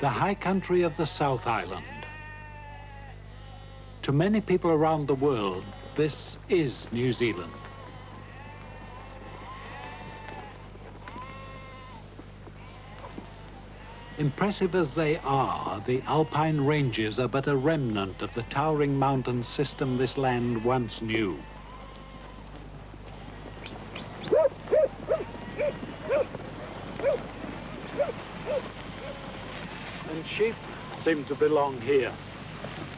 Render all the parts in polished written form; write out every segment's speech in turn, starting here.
the high country of the South Island. To many people around the world, this is New Zealand. Impressive as they are, the Alpine ranges are but a remnant of the towering mountain system this land once knew. And sheep seem to belong here.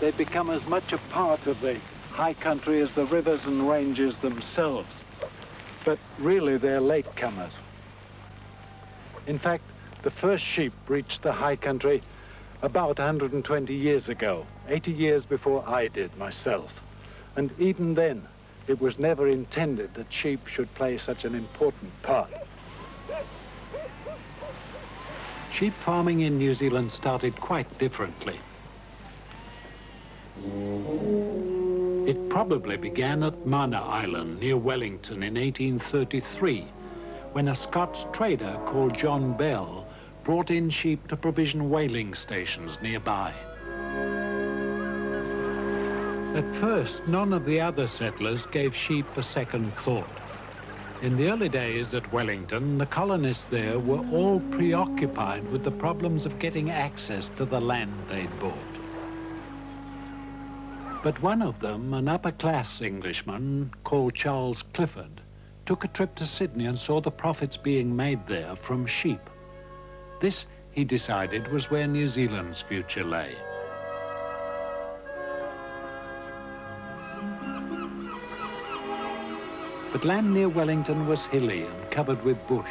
They've become as much a part of the high country as the rivers and ranges themselves. But really, they're latecomers. In fact, the first sheep reached the high country about 120 years ago, 80 years before I did myself. And even then, it was never intended that sheep should play such an important part. Sheep farming in New Zealand started quite differently. It probably began at Mana Island near Wellington in 1833, when a Scots trader called John Bell brought in sheep to provision whaling stations nearby. At first, none of the other settlers gave sheep a second thought. In the early days at Wellington, the colonists there were all preoccupied with the problems of getting access to the land they'd bought. But one of them, an upper-class Englishman called Charles Clifford, took a trip to Sydney and saw the profits being made there from sheep. This, he decided, was where New Zealand's future lay. But land near Wellington was hilly and covered with bush.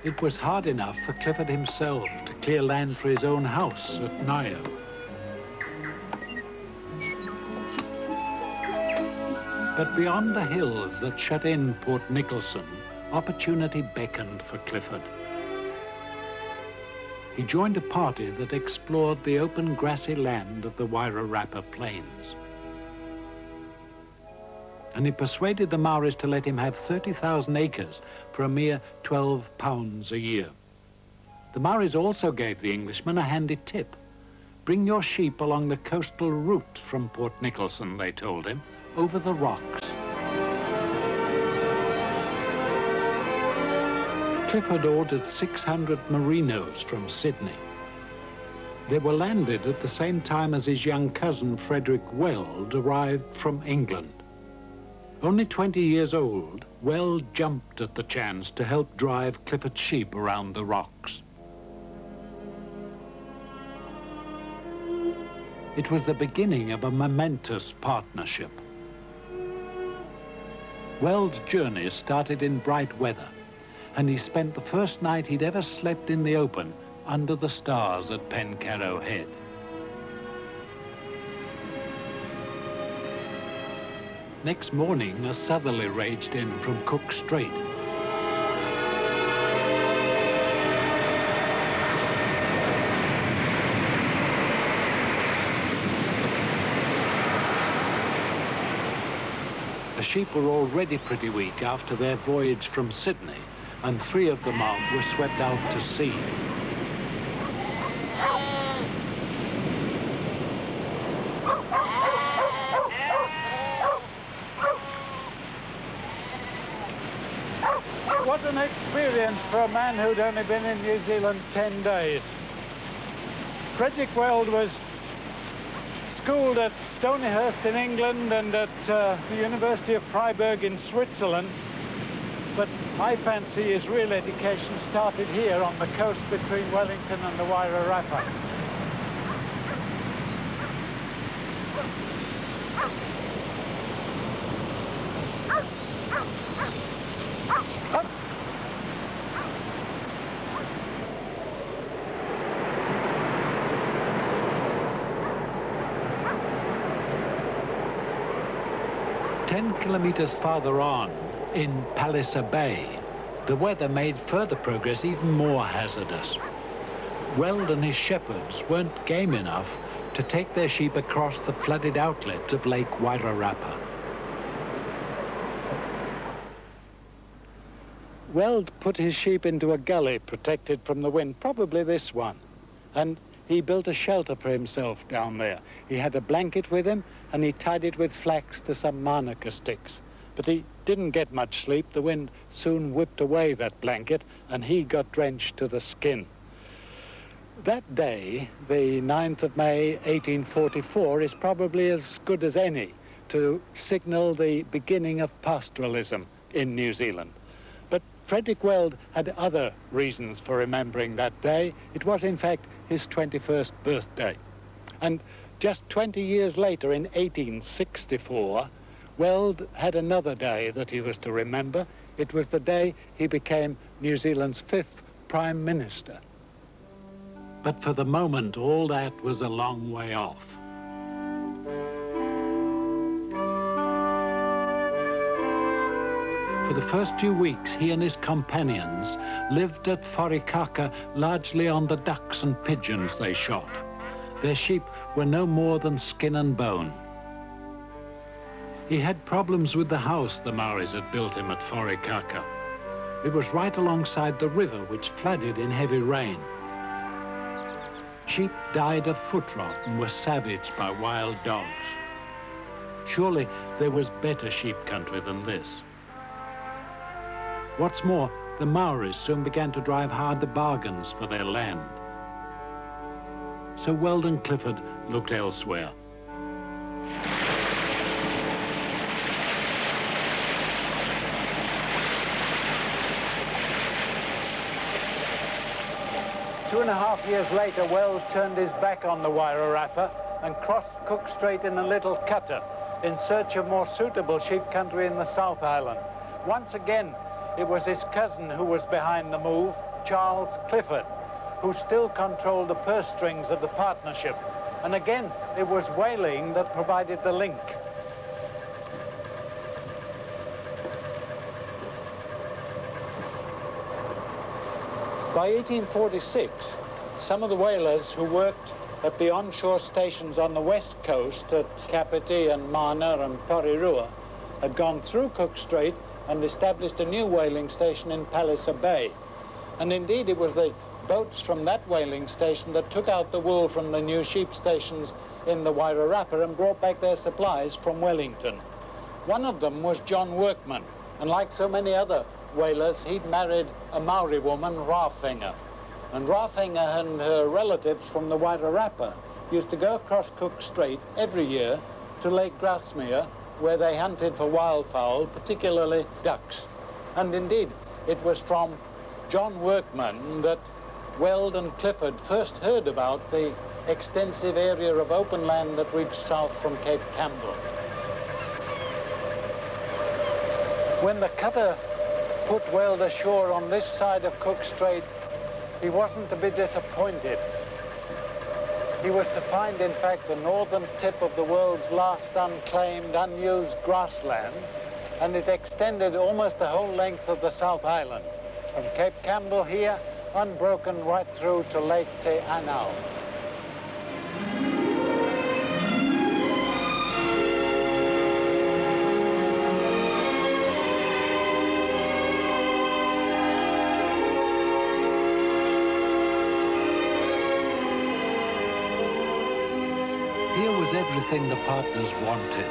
It was hard enough for Clifford himself to clear land for his own house at Nio. But beyond the hills that shut in Port Nicholson, opportunity beckoned for Clifford. He joined a party that explored the open grassy land of the Wairarapa Plains. And he persuaded the Maoris to let him have 30,000 acres for a mere £12 a year. The Maoris also gave the Englishman a handy tip. Bring your sheep along the coastal route from Port Nicholson, they told him, over the rocks. Clifford ordered 600 merinos from Sydney. They were landed at the same time as his young cousin Frederick Weld arrived from England. Only 20 years old, Weld jumped at the chance to help drive Clifford's sheep around the rocks. It was the beginning of a momentous partnership. Weld's journey started in bright weather, and he spent the first night he'd ever slept in the open under the stars at Pencarrow Head. Next morning, a southerly raged in from Cook Strait. The sheep were already pretty weak after their voyage from Sydney, and 3 of the mob were swept out to sea. What an experience for a man who'd only been in New Zealand 10 days. Frederick Weld was schooled at Stonyhurst in England and at the University of Freiburg in Switzerland, but I fancy his real education started here on the coast between Wellington and the Wairarapa. Up. 10 kilometers farther on, in Palliser Bay, the weather made further progress even more hazardous. Weld and his shepherds weren't game enough to take their sheep across the flooded outlet of Lake Wairarapa. Weld put his sheep into a gully protected from the wind, probably this one, and he built a shelter for himself down there. He had a blanket with him, and he tied it with flax to some manuka sticks. But he didn't get much sleep. The wind soon whipped away that blanket, and he got drenched to the skin. That day, the 9th of May, 1844, is probably as good as any to signal the beginning of pastoralism in New Zealand. But Frederick Weld had other reasons for remembering that day. It was, in fact, his 21st birthday. And just 20 years later, in 1864, Weld had another day that he was to remember. It was the day he became New Zealand's 5th Prime Minister. But for the moment, all that was a long way off. For the first few weeks, he and his companions lived at Wharikaka largely on the ducks and pigeons they shot. Their sheep were no more than skin and bone. He had problems with the house the Maoris had built him at Wharikaka. It was right alongside the river, which flooded in heavy rain. Sheep died of foot rot and were savaged by wild dogs. Surely there was better sheep country than this. What's more, the Maoris soon began to drive hard the bargains for their land. So Weld and Clifford looked elsewhere. Two and a half years later, Weld turned his back on the Wairarapa and crossed Cook Strait in a little cutter in search of more suitable sheep country in the South Island. Once again, it was his cousin who was behind the move, Charles Clifford, who still controlled the purse strings of the partnership. And again, it was whaling that provided the link. By 1846, some of the whalers who worked at the onshore stations on the west coast at Kapiti and Mana and Porirua had gone through Cook Strait and established a new whaling station in Palliser Bay. And indeed, it was the boats from that whaling station that took out the wool from the new sheep stations in the Wairarapa and brought back their supplies from Wellington. One of them was John Workman, and like so many other whalers, he'd married a Maori woman, Rawhinger. And Rawhinger and her relatives from the Wairarapa used to go across Cook Strait every year to Lake Grasmere, where they hunted for wildfowl, particularly ducks. And indeed, it was from John Workman that Weld and Clifford first heard about the extensive area of open land that reached south from Cape Campbell. When the cutter put Weld ashore on this side of Cook Strait, he wasn't to be disappointed. He was to find, in fact, the northern tip of the world's last unclaimed, unused grassland, and it extended almost the whole length of the South Island, from Cape Campbell here, unbroken right through to Lake Te Anau. Here was everything the partners wanted: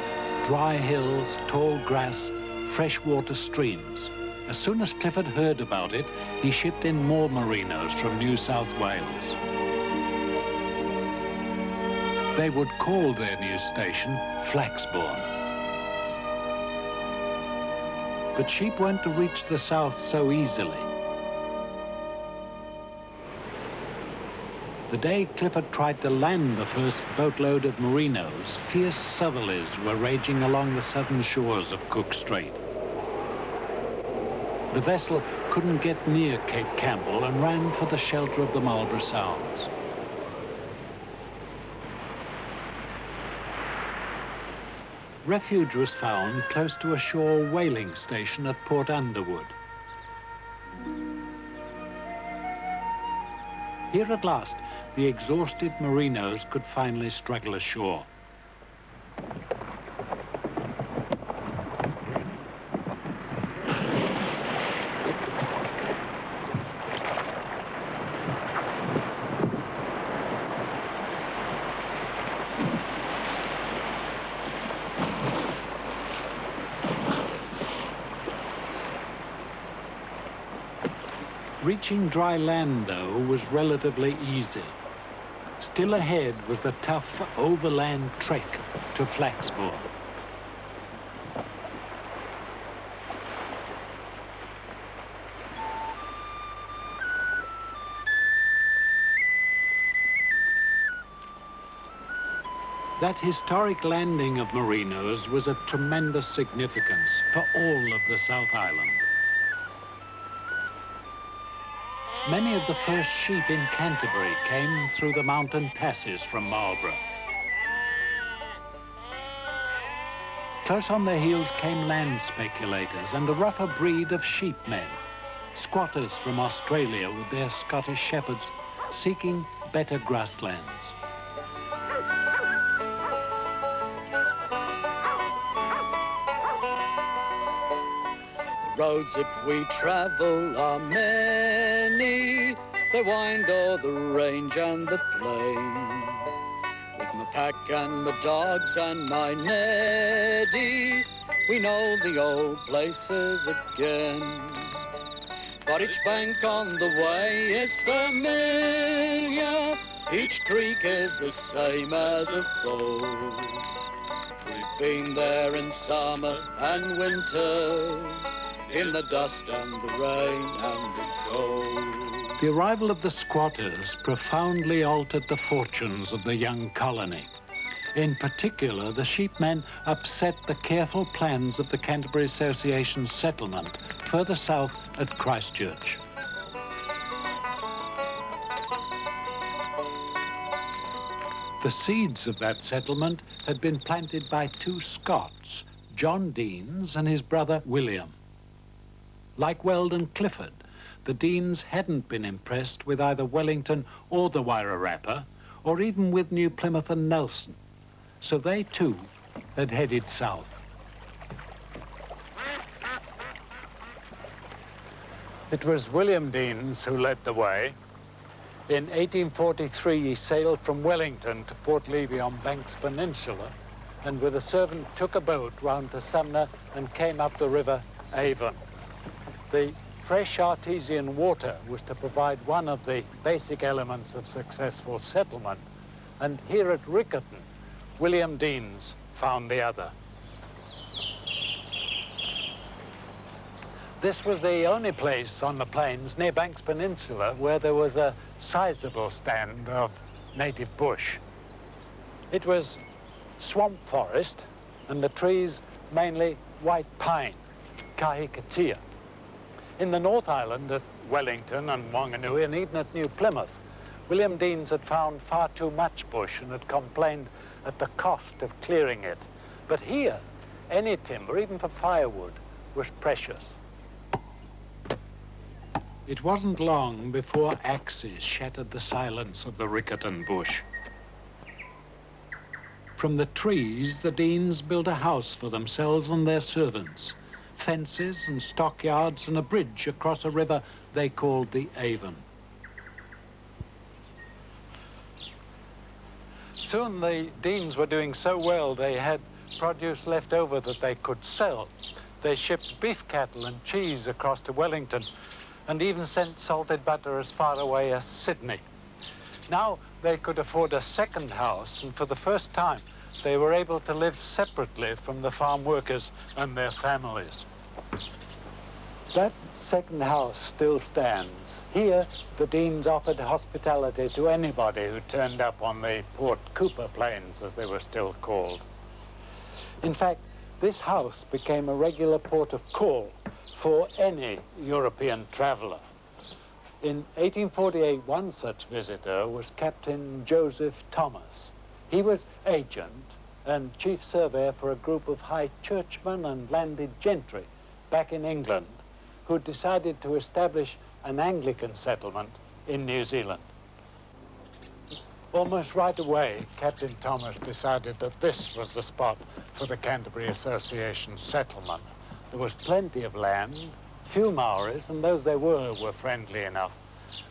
dry hills, tall grass, freshwater streams. As soon as Clifford heard about it, he shipped in more merinos from New South Wales. They would call their new station Flaxbourne. But sheep weren't to reach the south so easily. The day Clifford tried to land the first boatload of merinos, fierce southerlies were raging along the southern shores of Cook Strait. The vessel couldn't get near Cape Campbell and ran for the shelter of the Marlborough Sounds. Refuge was found close to a shore whaling station at Port Underwood. Here at last, the exhausted merinos could finally struggle ashore. Reaching dry land, though, was relatively easy. Still ahead was the tough overland trek to Flaxbourne. That historic landing of merinos was of tremendous significance for all of the South Island. Many of the first sheep in Canterbury came through the mountain passes from Marlborough. Close on their heels came land speculators and a rougher breed of sheepmen, squatters from Australia with their Scottish shepherds seeking better grasslands. The roads that we travel are many, they wind o'er the range and the plain. With my pack and my dogs and my Neddy, we know the old places again. But each bank on the way is familiar, each creek is the same as of old. We've been there in summer and winter, in the dust and the rain and the cold. The arrival of the squatters profoundly altered the fortunes of the young colony. In particular, the sheepmen upset the careful plans of the Canterbury Association's settlement further south at Christchurch. The seeds of that settlement had been planted by two Scots, John Deans and his brother William. Like Weld and Clifford, the Deans hadn't been impressed with either Wellington or the Wairarapa, or even with New Plymouth and Nelson. So they too had headed south. It was William Deans who led the way. In 1843, he sailed from Wellington to Port Levy on Banks Peninsula, and with a servant took a boat round to Sumner and came up the river Avon. The fresh artesian water was to provide one of the basic elements of successful settlement, and here at Riccarton, William Deans found the other. This was the only place on the plains near Banks Peninsula where there was a sizable stand of native bush. It was swamp forest, and the trees mainly white pine, kahikatea. In the North Island at Wellington and Wanganui, and even at New Plymouth, William Deans had found far too much bush and had complained at the cost of clearing it. But here, any timber, even for firewood, was precious. It wasn't long before axes shattered the silence of the Riccarton bush. From the trees, the Deans built a house for themselves and their servants, fences and stockyards and a bridge across a river they called the Avon. Soon the Deans were doing so well they had produce left over that they could sell. They shipped beef cattle and cheese across to Wellington and even sent salted butter as far away as Sydney. Now they could afford a second house, and for the first time they were able to live separately from the farm workers and their families. That second house still stands. Here, the Deans offered hospitality to anybody who turned up on the Port Cooper Plains, as they were still called. In fact, this house became a regular port of call for any European traveller. In 1848, one such visitor was Captain Joseph Thomas. He was agent and chief surveyor for a group of high churchmen and landed gentry back in England who decided to establish an Anglican settlement in New Zealand. Almost right away, Captain Thomas decided that this was the spot for the Canterbury Association settlement. There was plenty of land, few Maoris, and those there were friendly enough.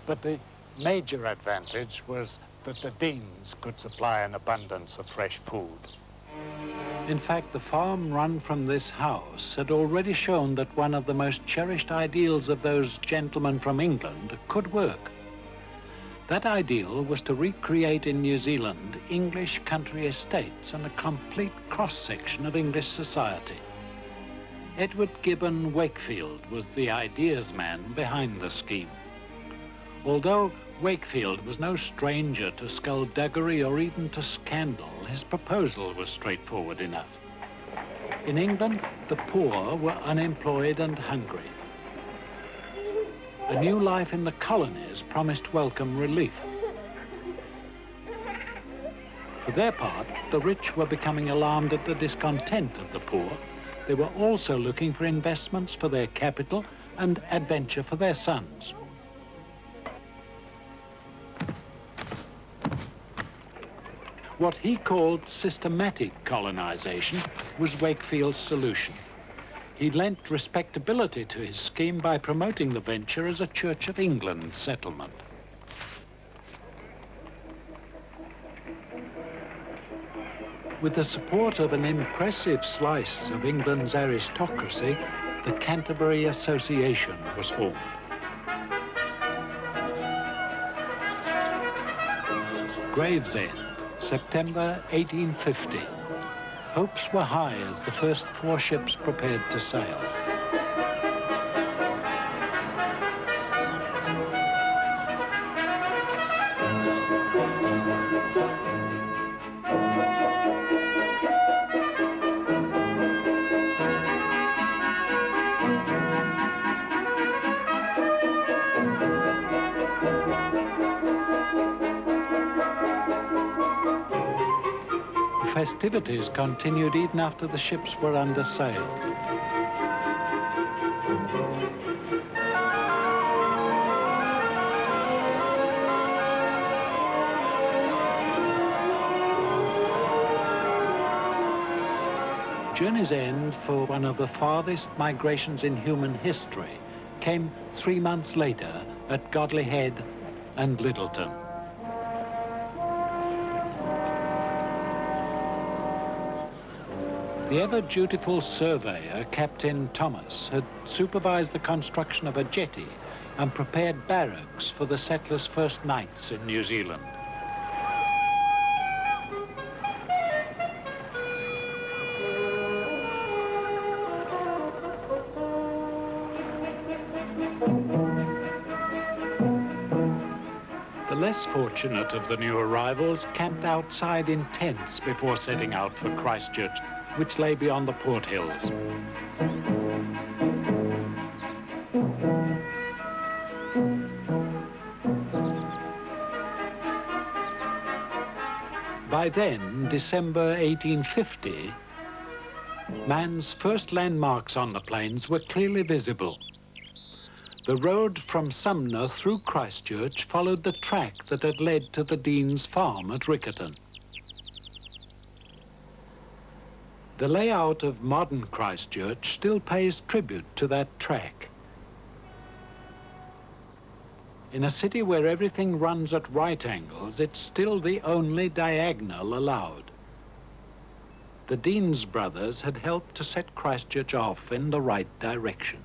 But the major advantage was that the Deans could supply an abundance of fresh food. In fact, the farm run from this house had already shown that one of the most cherished ideals of those gentlemen from England could work. That ideal was to recreate in New Zealand English country estates and a complete cross-section of English society. Edward Gibbon Wakefield was the ideas man behind the scheme. Although Wakefield was no stranger to skullduggery or even to scandal, his proposal was straightforward enough. In England, the poor were unemployed and hungry. A new life in the colonies promised welcome relief. For their part, the rich were becoming alarmed at the discontent of the poor. They were also looking for investments for their capital and adventure for their sons. What he called systematic colonization was Wakefield's solution. He lent respectability to his scheme by promoting the venture as a Church of England settlement. With the support of an impressive slice of England's aristocracy, the Canterbury Association was formed. Gravesend, September 1850. Hopes were high as the first 4 ships prepared to sail. Festivities continued even after the ships were under sail. Journey's end for one of the farthest migrations in human history came 3 months later at Godley Head and Littleton. The ever-dutiful surveyor, Captain Thomas, had supervised the construction of a jetty and prepared barracks for the settlers' first nights in New Zealand. The less fortunate of the new arrivals camped outside in tents before setting out for Christchurch, which lay beyond the Port Hills. By then, December 1850, man's first landmarks on the plains were clearly visible. The road from Sumner through Christchurch followed the track that had led to the Dean's farm at Riccarton. The layout of modern Christchurch still pays tribute to that track. In a city where everything runs at right angles, it's still the only diagonal allowed. The Dean's brothers had helped to set Christchurch off in the right direction.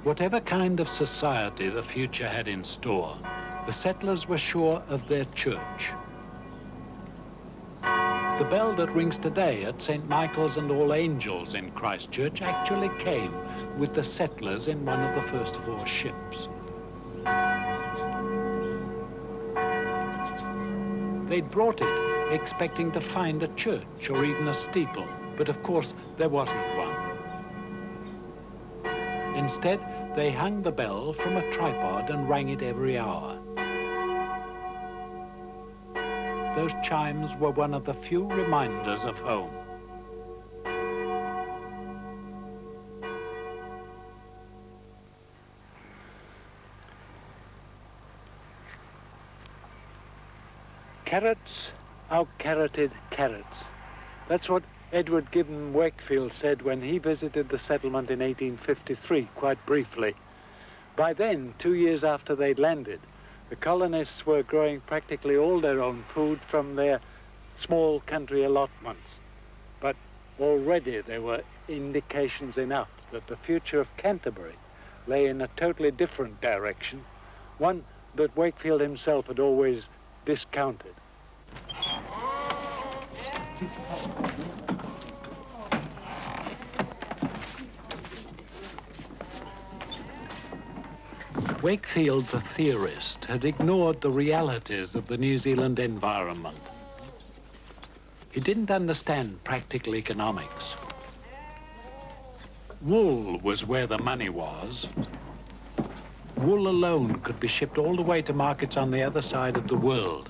Whatever kind of society the future had in store, the settlers were sure of their church. The bell that rings today at St. Michael's and All Angels in Christchurch actually came with the settlers in one of the first 4 ships. They'd brought it expecting to find a church or even a steeple, but of course there wasn't one. Instead, they hung the bell from a tripod and rang it every hour. Those chimes were one of the few reminders of home. Carrots out-carroted carrots. That's what Edward Gibbon Wakefield said when he visited the settlement in 1853, quite briefly. By then, 2 years after they'd landed, the colonists were growing practically all their own food from their small country allotments. But already there were indications enough that the future of Canterbury lay in a totally different direction, one that Wakefield himself had always discounted. Wakefield, the theorist, had ignored the realities of the New Zealand environment. He didn't understand practical economics. Wool was where the money was. Wool alone could be shipped all the way to markets on the other side of the world.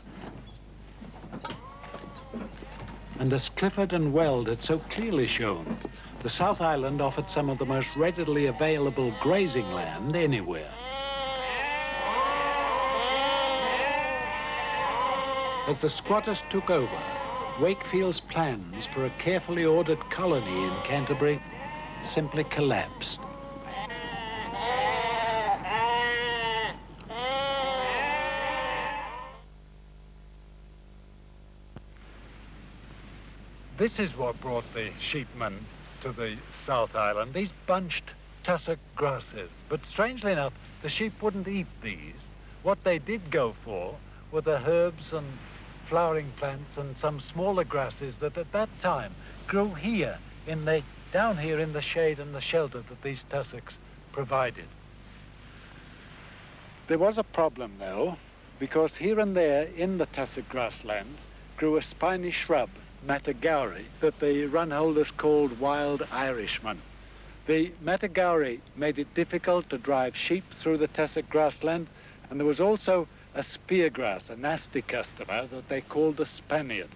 And as Clifford and Weld had so clearly shown, the South Island offered some of the most readily available grazing land anywhere. As the squatters took over, Wakefield's plans for a carefully ordered colony in Canterbury simply collapsed. This is what brought the sheepmen to the South Island, these bunched tussock grasses. But strangely enough, the sheep wouldn't eat these. What they did go for were the herbs and flowering plants and some smaller grasses that at that time grew here down here in the shade and the shelter that these tussocks provided. There was a problem though, because here and there in the tussock grassland grew a spiny shrub, Matagauri, that the run holders called wild Irishman. The Matagauri made it difficult to drive sheep through the tussock grassland, and there was also a speargrass, a nasty customer that they called the Spaniard.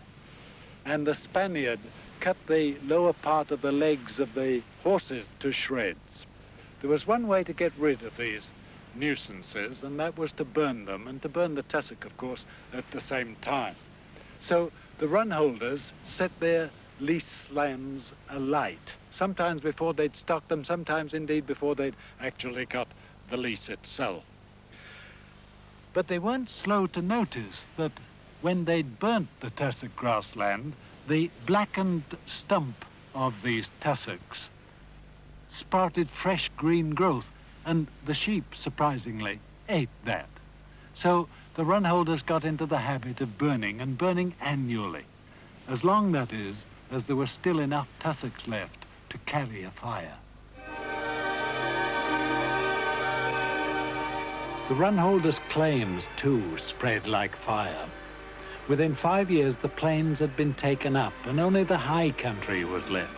And the Spaniard cut the lower part of the legs of the horses to shreds. There was one way to get rid of these nuisances, and that was to burn them, and to burn the tussock, of course, at the same time. So the run holders set their lease lands alight, sometimes before they'd stock them, sometimes indeed before they'd actually got the lease itself. But they weren't slow to notice that when they'd burnt the tussock grassland, the blackened stump of these tussocks sprouted fresh green growth, and the sheep, surprisingly, ate that. So the run holders got into the habit of burning, and burning annually, as long, that is, as there were still enough tussocks left to carry a fire. The run holders' claims, too, spread like fire. Within 5 years, the plains had been taken up, and only the high country was left.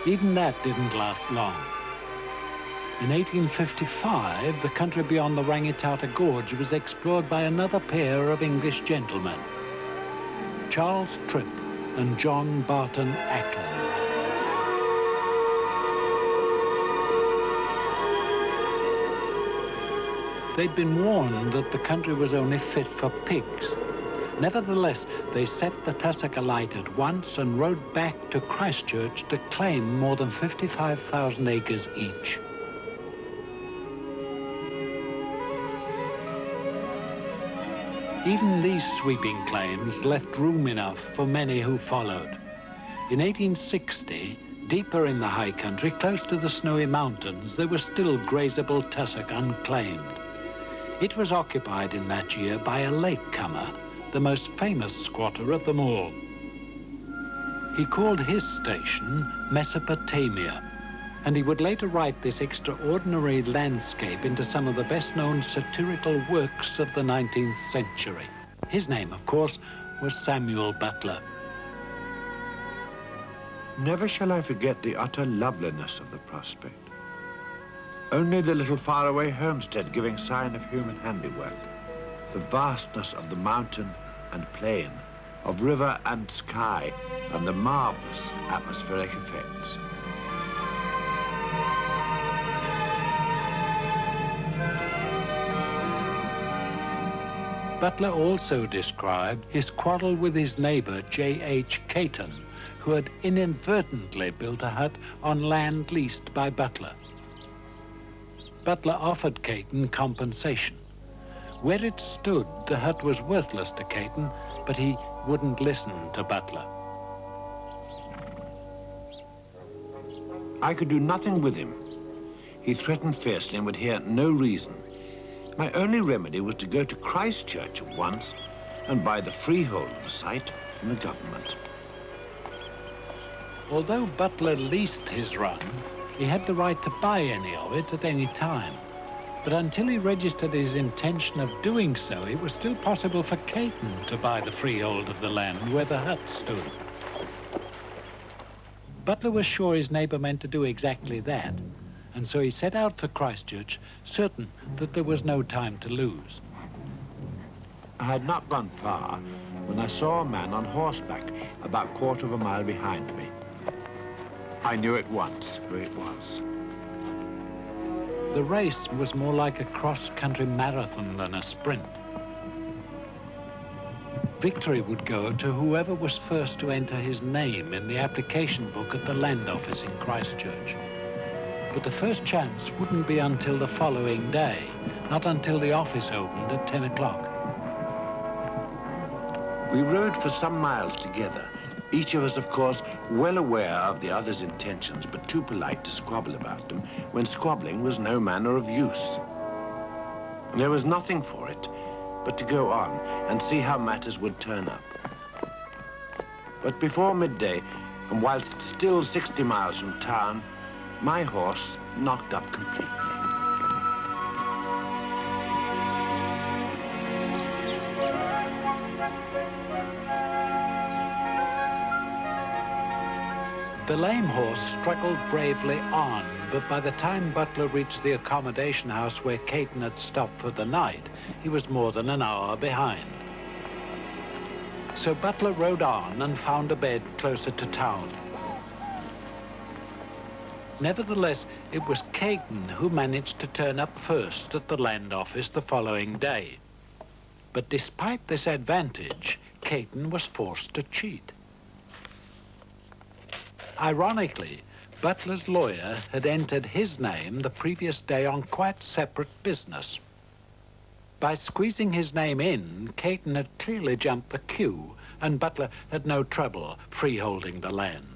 Even that didn't last long. In 1855, the country beyond the Rangitata Gorge was explored by another pair of English gentlemen, Charles Tripp and John Barton Aclands. They'd been warned that the country was only fit for pigs. Nevertheless, they set the tussock alight at once and rode back to Christchurch to claim more than 55,000 acres each. Even these sweeping claims left room enough for many who followed. In 1860, deeper in the high country, close to the snowy mountains, there was still grazable tussock unclaimed. It was occupied in that year by a latecomer, the most famous squatter of them all. He called his station Mesopotamia, and he would later write this extraordinary landscape into some of the best-known satirical works of the 19th century. His name, of course, was Samuel Butler. Never shall I forget the utter loveliness of the prospect. Only the little faraway homestead giving sign of human handiwork, the vastness of the mountain and plain, of river and sky, and the marvelous atmospheric effects. Butler also described his quarrel with his neighbor, J.H. Caton, who had inadvertently built a hut on land leased by Butler. Butler offered Caton compensation. Where it stood, the hut was worthless to Caton, but he wouldn't listen to Butler. I could do nothing with him. He threatened fiercely and would hear no reason. My only remedy was to go to Christchurch at once and buy the freehold of the site from the government. Although Butler leased his run, he had the right to buy any of it at any time. But until he registered his intention of doing so, it was still possible for Caton to buy the freehold of the land where the hut stood. Butler was sure his neighbour meant to do exactly that, and so he set out for Christchurch, certain that there was no time to lose. I had not gone far when I saw a man on horseback about a quarter of a mile behind me. I knew at once who it was. The race was more like a cross-country marathon than a sprint. Victory would go to whoever was first to enter his name in the application book at the land office in Christchurch. But the first chance wouldn't be until the following day, not until the office opened at 10 o'clock. We rode for some miles together, each of us, of course, well aware of the other's intentions, but too polite to squabble about them, when squabbling was no manner of use. There was nothing for it but to go on and see how matters would turn up. But before midday, and whilst still 60 miles from town, my horse knocked up completely. The lame horse struggled bravely on, but by the time Butler reached the accommodation house where Caton had stopped for the night, he was more than an hour behind. So Butler rode on and found a bed closer to town. Nevertheless, it was Caton who managed to turn up first at the land office the following day. But despite this advantage, Caton was forced to cheat. Ironically, Butler's lawyer had entered his name the previous day on quite separate business. By squeezing his name in, Caton had clearly jumped the queue, and Butler had no trouble freeholding the land.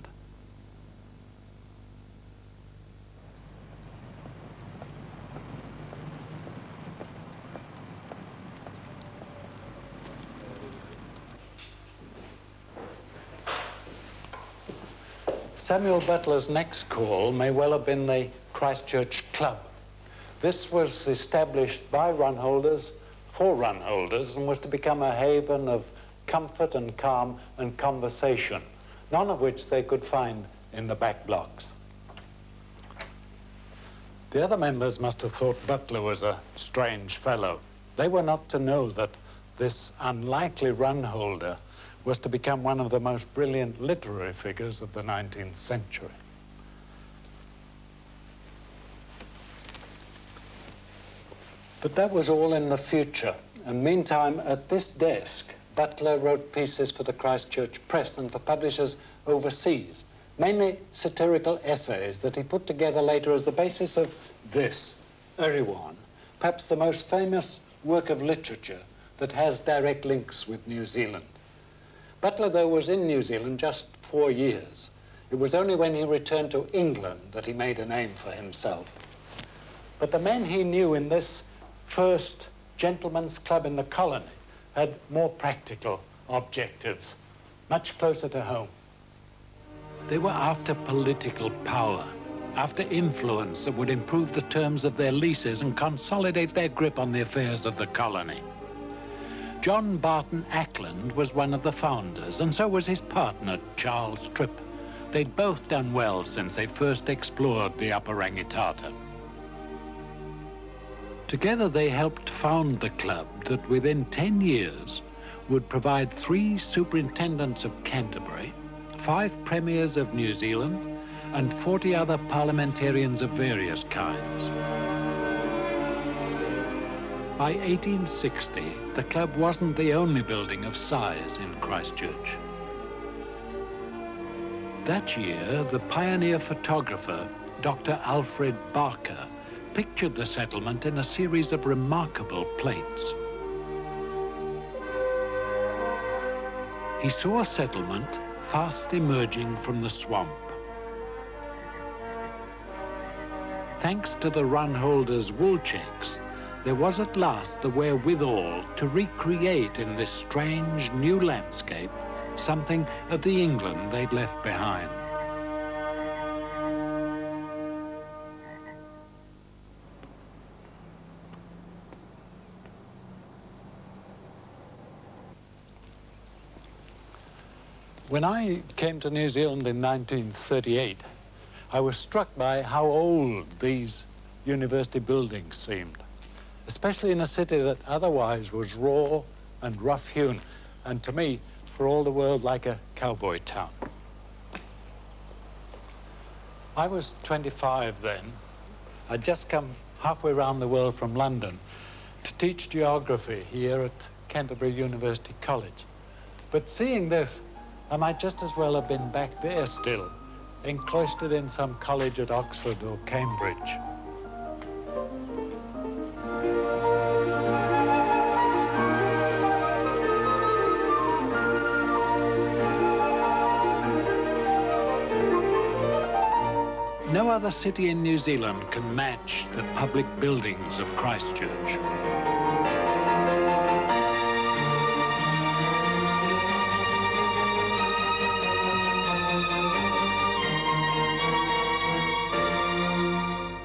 Samuel Butler's next call may well have been the Christchurch Club. This was established by run holders for run holders and was to become a haven of comfort and calm and conversation, none of which they could find in the back blocks. The other members must have thought Butler was a strange fellow. They were not to know that this unlikely run holder was to become one of the most brilliant literary figures of the 19th century. But that was all in the future. And meantime, at this desk, Butler wrote pieces for the Christchurch press and for publishers overseas, mainly satirical essays that he put together later as the basis of this, Erewhon, perhaps the most famous work of literature that has direct links with New Zealand. Butler, though, was in New Zealand just 4 years. It was only when he returned to England that he made a name for himself. But the men he knew in this first gentleman's club in the colony had more practical objectives, much closer to home. They were after political power, after influence that would improve the terms of their leases and consolidate their grip on the affairs of the colony. John Barton Acland was one of the founders, and so was his partner, Charles Tripp. They'd both done well since they first explored the Upper Rangitata. Together they helped found the club that within 10 years would provide 3 superintendents of Canterbury, 5 premiers of New Zealand, and 40 other parliamentarians of various kinds. By 1860, the club wasn't the only building of size in Christchurch. That year, the pioneer photographer, Dr. Alfred Barker, pictured the settlement in a series of remarkable plates. He saw a settlement fast emerging from the swamp. Thanks to the run holders' wool checks, there was at last the wherewithal to recreate in this strange new landscape something of the England they'd left behind. When I came to New Zealand in 1938, I was struck by how old these university buildings seemed, especially in a city that otherwise was raw and rough-hewn, and to me, for all the world, like a cowboy town. I was 25 then. I'd just come halfway around the world from London to teach geography here at Canterbury University College. But seeing this, I might just as well have been back there still, encloistered in some college at Oxford or Cambridge. No other city in New Zealand can match the public buildings of Christchurch.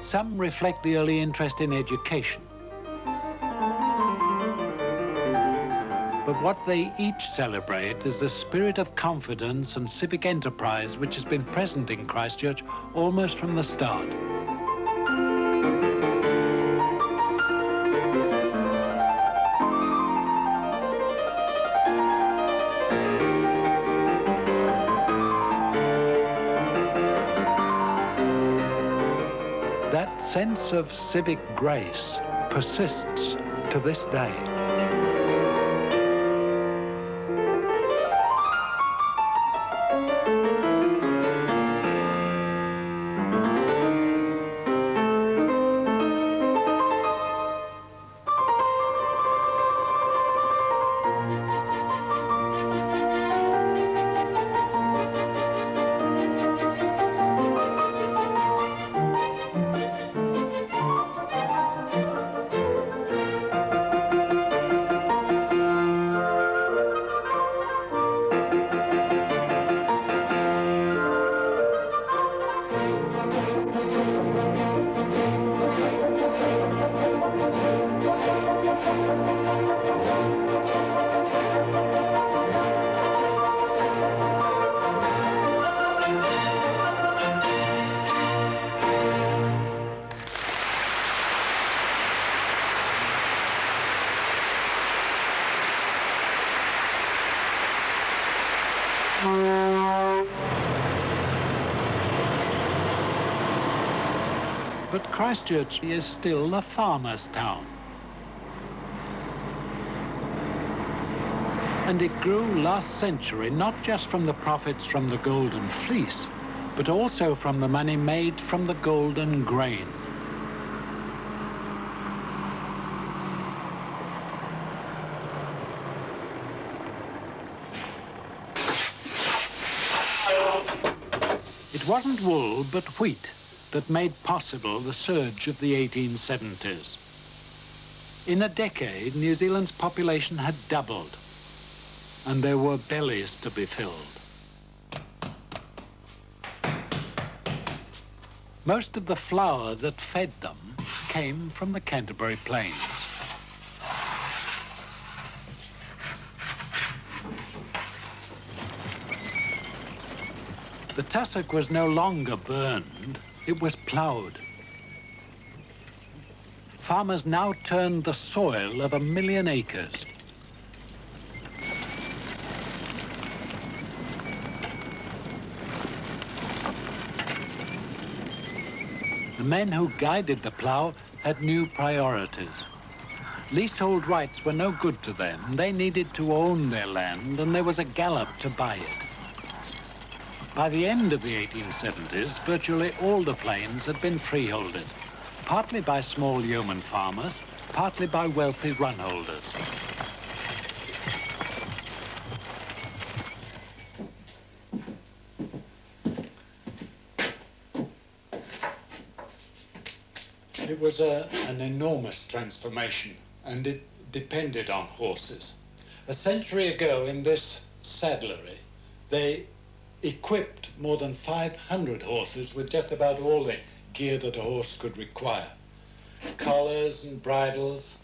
Some reflect the early interest in education. But what they each celebrate is the spirit of confidence and civic enterprise which has been present in Christchurch almost from the start. That sense of civic grace persists to this day. But Christchurch is still a farmer's town. And it grew last century not just from the profits from the golden fleece, but also from the money made from the golden grain. It wasn't wool, but wheat that made possible the surge of the 1870s. In a decade, New Zealand's population had doubled, and there were bellies to be filled. Most of the flour that fed them came from the Canterbury Plains. The tussock was no longer burned, it was ploughed. Farmers now turned the soil of 1 million acres. The men who guided the plough had new priorities. Leasehold rights were no good to them. They needed to own their land, and there was a gallop to buy it. By the end of the 1870s, virtually all the plains had been freeholded, partly by small yeoman farmers, partly by wealthy run holders. It was an enormous transformation, and it depended on horses. A century ago in this saddlery, they equipped more than 500 horses with just about all the gear that a horse could require. Collars and bridles,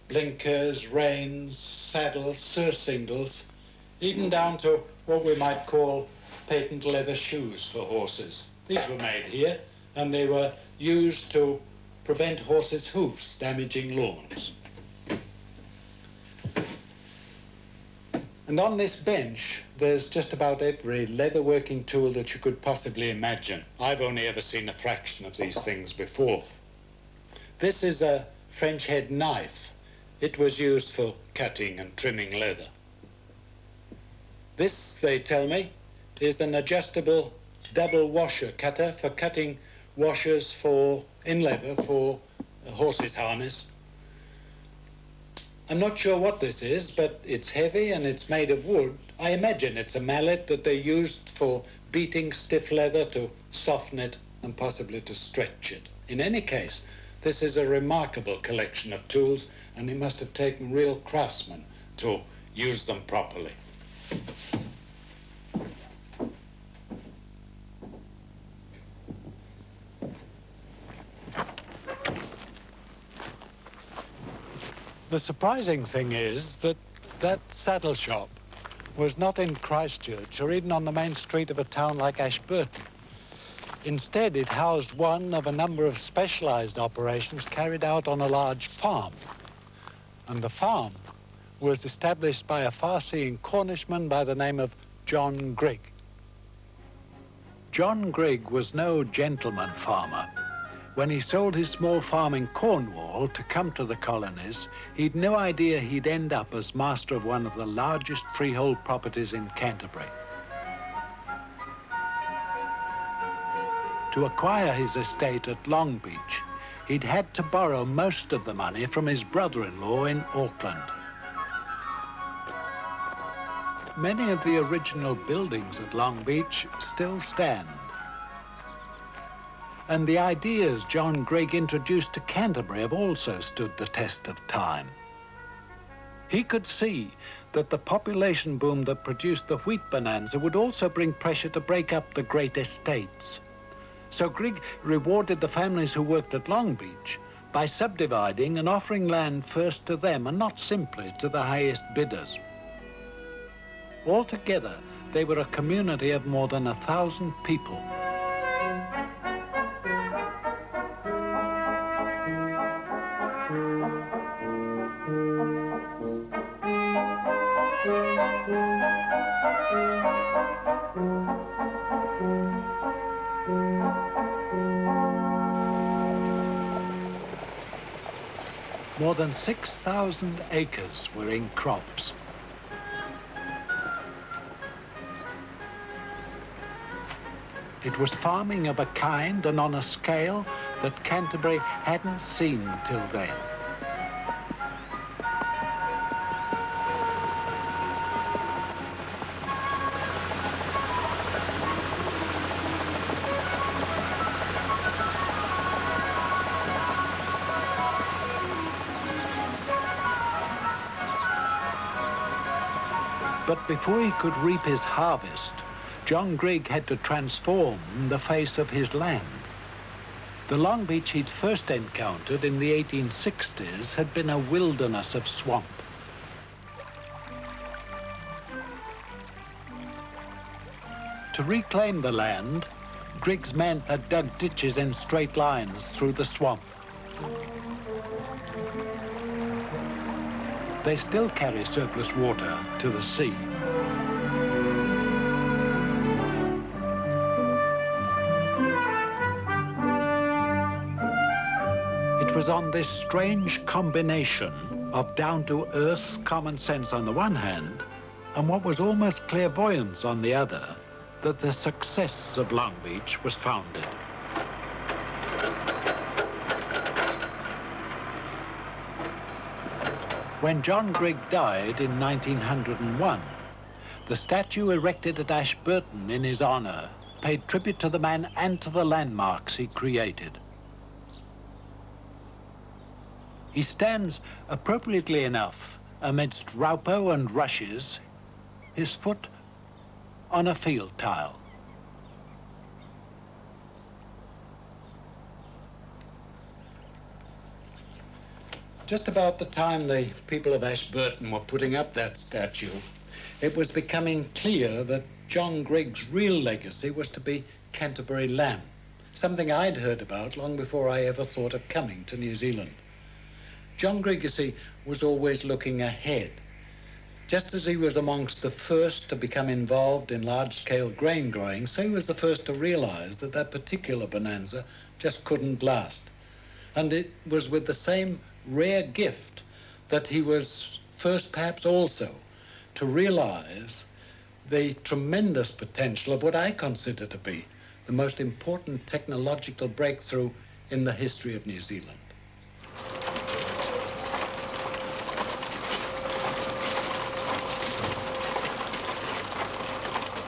blinkers, reins, saddles, surcingles, even down to what we might call patent leather shoes for horses. These were made here, and they were used to prevent horses' hoofs damaging lawns. And on this bench, there's just about every leather working tool that you could possibly imagine. I've only ever seen a fraction of these things before. This is a French head knife. It was used for cutting and trimming leather. This, they tell me, is an adjustable double washer cutter for cutting washers in leather for a horse's harness. I'm not sure what this is, but it's heavy and it's made of wood. I imagine it's a mallet that they used for beating stiff leather to soften it and possibly to stretch it. In any case, this is a remarkable collection of tools, and it must have taken real craftsmen to use them properly. The surprising thing is that that saddle shop was not in Christchurch or even on the main street of a town like Ashburton. Instead, it housed one of a number of specialized operations carried out on a large farm. And the farm was established by a far-seeing Cornishman by the name of John Grigg. John Grigg was no gentleman farmer. When he sold his small farm in Cornwall to come to the colonies, he'd no idea he'd end up as master of one of the largest freehold properties in Canterbury. To acquire his estate at Long Beach, he'd had to borrow most of the money from his brother-in-law in Auckland. Many of the original buildings at Long Beach still stand. And the ideas John Grigg introduced to Canterbury have also stood the test of time. He could see that the population boom that produced the wheat bonanza would also bring pressure to break up the great estates. So Grigg rewarded the families who worked at Long Beach by subdividing and offering land first to them and not simply to the highest bidders. Altogether, they were a community of more than 1,000 people. More than 6,000 acres were in crops. It was farming of a kind and on a scale that Canterbury hadn't seen till then. But before he could reap his harvest, John Grigg had to transform the face of his land. The Long Beach he'd first encountered in the 1860s had been a wilderness of swamp. To reclaim the land, Grigg's men had dug ditches in straight lines through the swamp. They still carry surplus water to the sea. It was on this strange combination of down-to-earth common sense on the one hand and what was almost clairvoyance on the other that the success of Long Beach was founded. When John Grigg died in 1901, the statue erected at Ashburton in his honor paid tribute to the man and to the landmarks he created. He stands, appropriately enough, amidst raupo and rushes, his foot on a field tile. Just about the time the people of Ashburton were putting up that statue, it was becoming clear that John Grigg's real legacy was to be Canterbury lamb, something I'd heard about long before I ever thought of coming to New Zealand. John Grigg, you see, was always looking ahead. Just as he was amongst the first to become involved in large-scale grain growing, so he was the first to realize that that particular bonanza just couldn't last. And it was with the same rare gift that he was first perhaps also to realize the tremendous potential of what I consider to be the most important technological breakthrough in the history of New Zealand.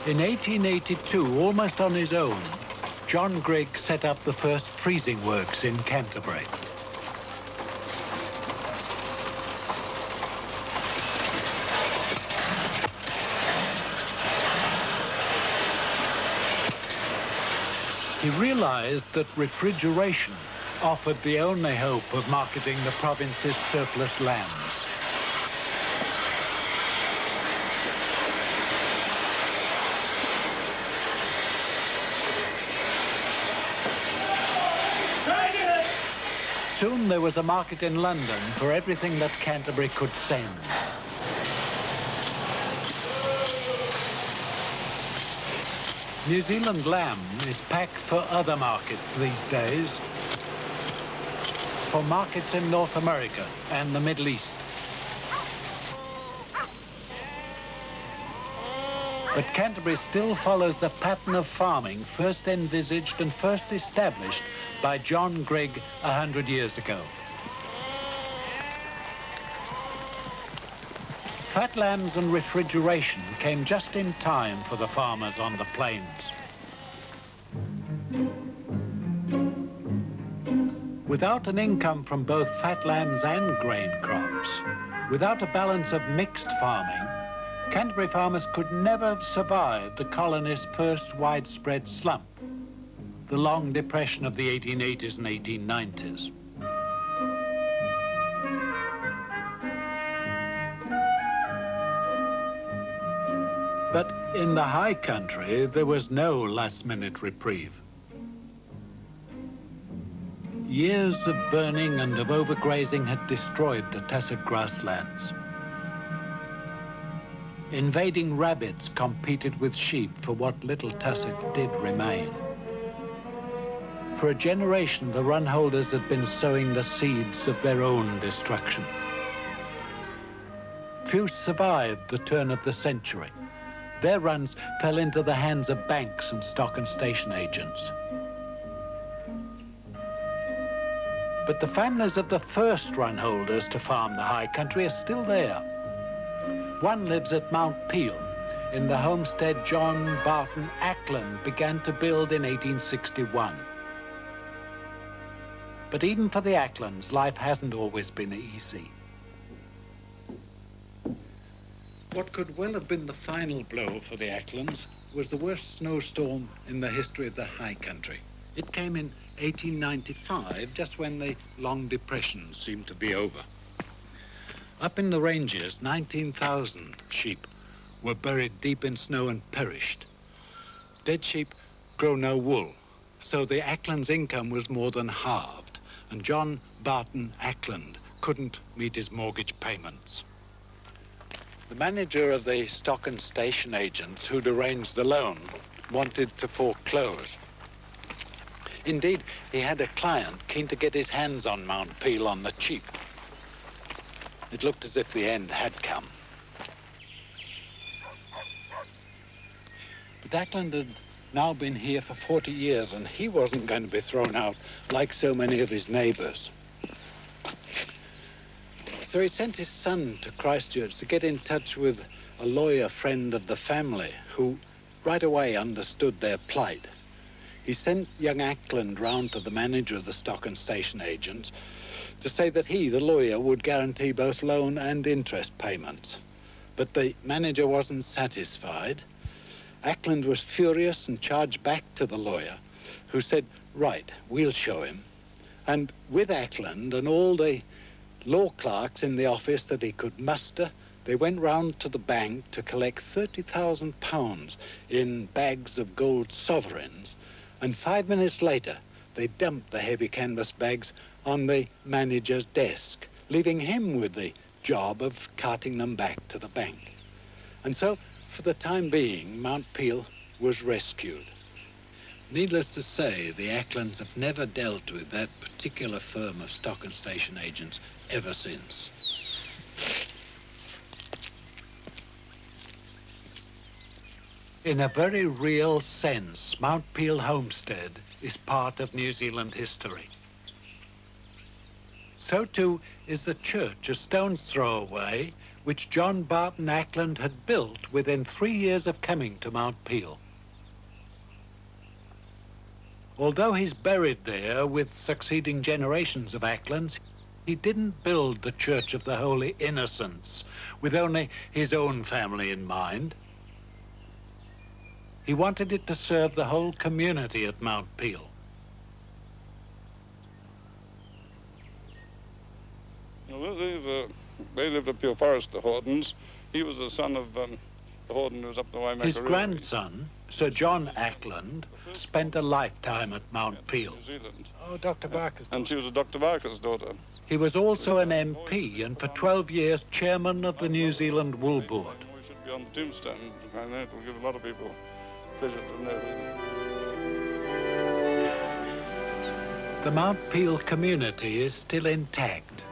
In 1882, almost on his own, John Grigg set up the first freezing works in Canterbury. He realized that refrigeration offered the only hope of marketing the province's surplus lambs. Soon there was a market in London for everything that Canterbury could send. New Zealand lamb is packed for other markets these days, for markets in North America and the Middle East. But Canterbury still follows the pattern of farming first envisaged and first established by John Grigg 100 years ago. Fat lambs and refrigeration came just in time for the farmers on the plains. Without an income from both fat lambs and grain crops, without a balance of mixed farming, Canterbury farmers could never have survived the colony's first widespread slump, the long depression of the 1880s and 1890s. But in the high country, there was no last-minute reprieve. Years of burning and of overgrazing had destroyed the tussock grasslands. Invading rabbits competed with sheep for what little tussock did remain. For a generation, the run holders had been sowing the seeds of their own destruction. Few survived the turn of the century. Their runs fell into the hands of banks and stock and station agents. But the families of the first run holders to farm the high country are still there. One lives at Mount Peel, in the homestead John Barton Acland began to build in 1861. But even for the Aclands, life hasn't always been easy. What could well have been the final blow for the Aclands was the worst snowstorm in the history of the high country. It came in 1895, just when the long depression seemed to be over. Up in the ranges, 19,000 sheep were buried deep in snow and perished. Dead sheep grow no wool, so the Aclands' income was more than halved, and John Barton Acland couldn't meet his mortgage payments. The manager of the stock and station agents who'd arranged the loan wanted to foreclose. Indeed, he had a client keen to get his hands on Mount Peel on the cheap. It looked as if the end had come. But Acland had now been here for 40 years, and he wasn't going to be thrown out like so many of his neighbors. So he sent his son to Christchurch to get in touch with a lawyer friend of the family who right away understood their plight. He sent young Acland round to the manager of the stock and station agents to say that he, the lawyer, would guarantee both loan and interest payments. But the manager wasn't satisfied. Acland was furious and charged back to the lawyer, who said, right, we'll show him. And with Acland and all the law clerks in the office that he could muster, they went round to the bank to collect £30,000 in bags of gold sovereigns, and 5 minutes later they dumped the heavy canvas bags on the manager's desk, leaving him with the job of carting them back to the bank. And so, for the time being, Mount Peel was rescued. Needless to say, the Aclands have never dealt with that particular firm of stock and station agents ever since. In a very real sense, Mount Peel Homestead is part of New Zealand history. So too is the church a stone's throw away, which John Barton Acland had built within 3 years of coming to Mount Peel. Although he's buried there with succeeding generations of Aclands, he didn't build the Church of the Holy Innocents with only his own family in mind. He wanted it to serve the whole community at Mount Peel. They lived at Peel Forest, the Hordens. He was the son of the Horden who was up the Waimaka His River. grandson, Sir John Acland, spent a lifetime at Mount Peel. New Zealand. Oh, Dr. Barker's daughter. And she was a Dr. Barker's daughter. He was also an MP and for 12 years chairman of the New Zealand Wool Board. We should be on the tombstone, and it will give a lot of people pleasure to know. The Mount Peel community is still intact.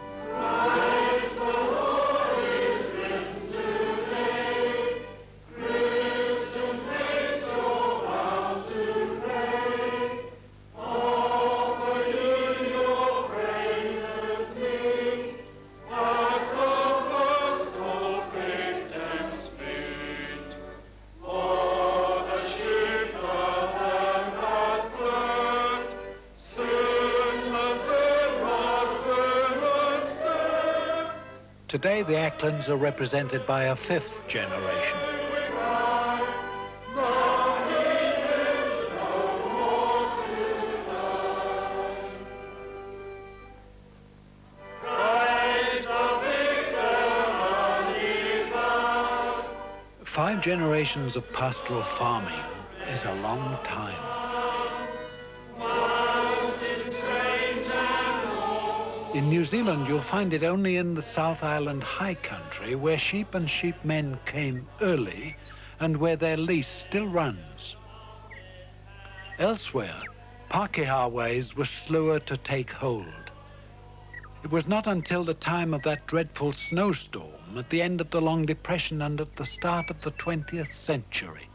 Today, the Aclands are represented by a 5th generation. Five generations of pastoral farming is a long time. In New Zealand, you'll find it only in the South Island high country, where sheep and sheepmen came early and where their lease still runs. Elsewhere, Pākehā ways were slower to take hold. It was not until the time of that dreadful snowstorm at the end of the Long Depression and at the start of the 20th century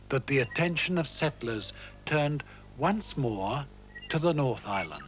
that the attention of settlers turned once more to the North Island.